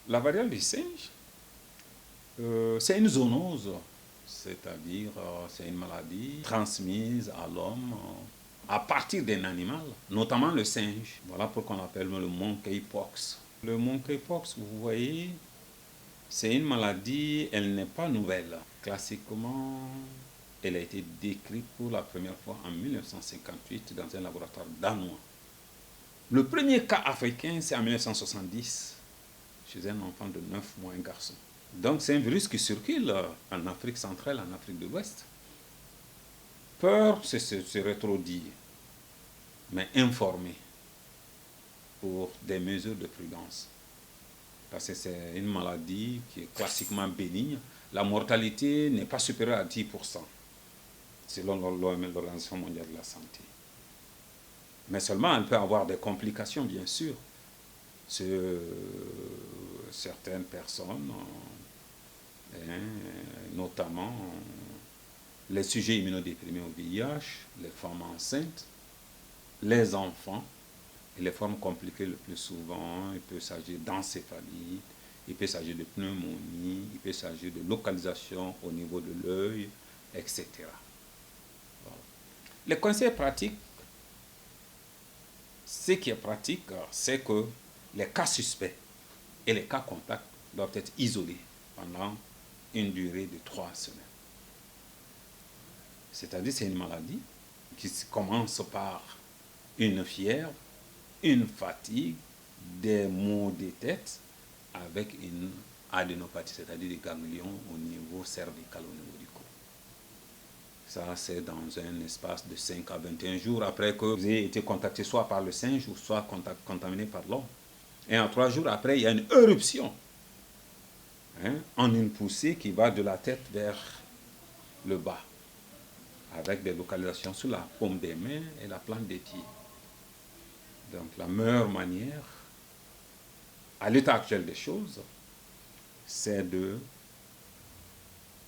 La variole du singe, c'est une zoonose, c'est-à-dire c'est une maladie transmise à l'homme à partir d'un animal, notamment le singe. Voilà pourquoi on appelle le monkeypox. Le monkeypox, vous voyez, c'est une maladie, elle n'est pas nouvelle. Classiquement, elle a été décrite pour la première fois en 1958 dans un laboratoire danois. Le premier cas africain, c'est en 1970, chez un enfant de 9 mois, un garçon. Donc c'est un virus qui circule en Afrique centrale, en Afrique de l'Ouest. Peur, c'est trop dit, mais informer pour des mesures de prudence. Parce que c'est une maladie qui est classiquement bénigne. La mortalité n'est pas supérieure à 10%, selon l'Organisation mondiale de la santé. Mais seulement, elle peut avoir des complications, bien sûr, sur certaines personnes, notamment les sujets immunodéprimés au VIH, les femmes enceintes, les enfants, et les formes compliquées le plus souvent, il peut s'agir d'encéphalite, il peut s'agir de pneumonie, il peut s'agir de localisation au niveau de l'œil, etc. Voilà. Les conseils pratiques, ce qui est pratique, c'est que les cas suspects et les cas contacts doivent être isolés pendant une durée de 3 semaines. C'est-à-dire c'est une maladie qui commence par une fièvre, une fatigue, des maux de tête avec une adénopathie, c'est-à-dire des ganglions au niveau cervical, au niveau du cou. Ça, c'est dans un espace de 5 à 21 jours après que vous ayez été contacté soit par le singe ou soit contaminé par l'homme. Et en 3 jours après, il y a une éruption, en une poussée qui va de la tête vers le bas, avec des localisations sur la paume des mains et la plante des pieds. Donc la meilleure manière, à l'état actuel des choses, c'est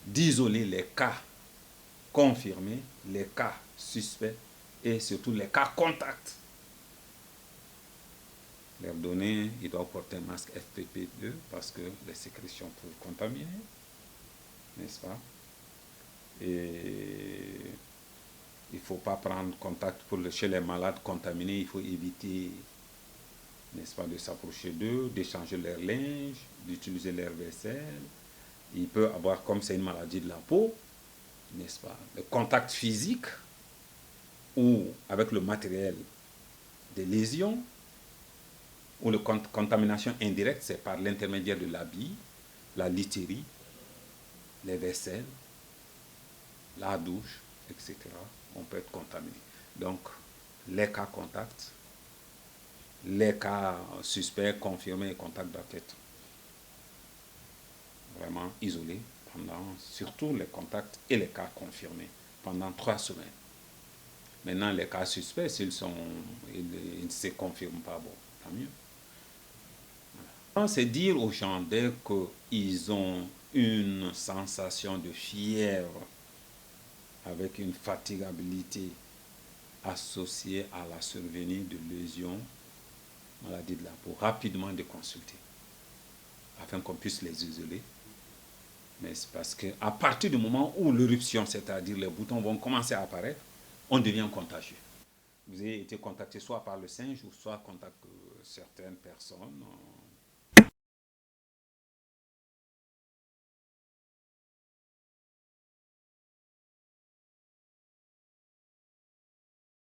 d'isoler les cas confirmés, les cas suspects et surtout les cas contacts. Leur donner, ils doivent porter un masque FPP2 parce que les sécrétions peuvent contaminer, n'est-ce pas? Et il ne faut pas prendre contact chez les malades contaminés, il faut éviter, n'est-ce pas, de s'approcher d'eux, d'échanger leur linge, d'utiliser leur vaisselle. Il peut avoir, comme c'est une maladie de la peau, n'est-ce pas, le contact physique ou avec le matériel des lésions, ou la contamination indirecte, c'est par l'intermédiaire de l'habit, la literie, les vaisselles, la douche, etc. On peut être contaminé. Donc, les cas contacts, les cas suspects, confirmés et contacts doivent être vraiment isolés pendant, surtout les contacts et les cas confirmés, pendant 3 semaines. Maintenant, les cas suspects, s'ils ne se confirment pas, bon, tant mieux. Voilà. C'est dire aux gens, dès qu'ils ont une sensation de fièvre avec une fatigabilité associée à la survenue de lésions, maladie de la peau, rapidement de consulter, afin qu'on puisse les isoler. Mais c'est parce qu'à partir du moment où l'éruption, c'est-à-dire les boutons vont commencer à apparaître, on devient contagieux. Vous avez été contacté soit par le singe ou soit par certaines personnes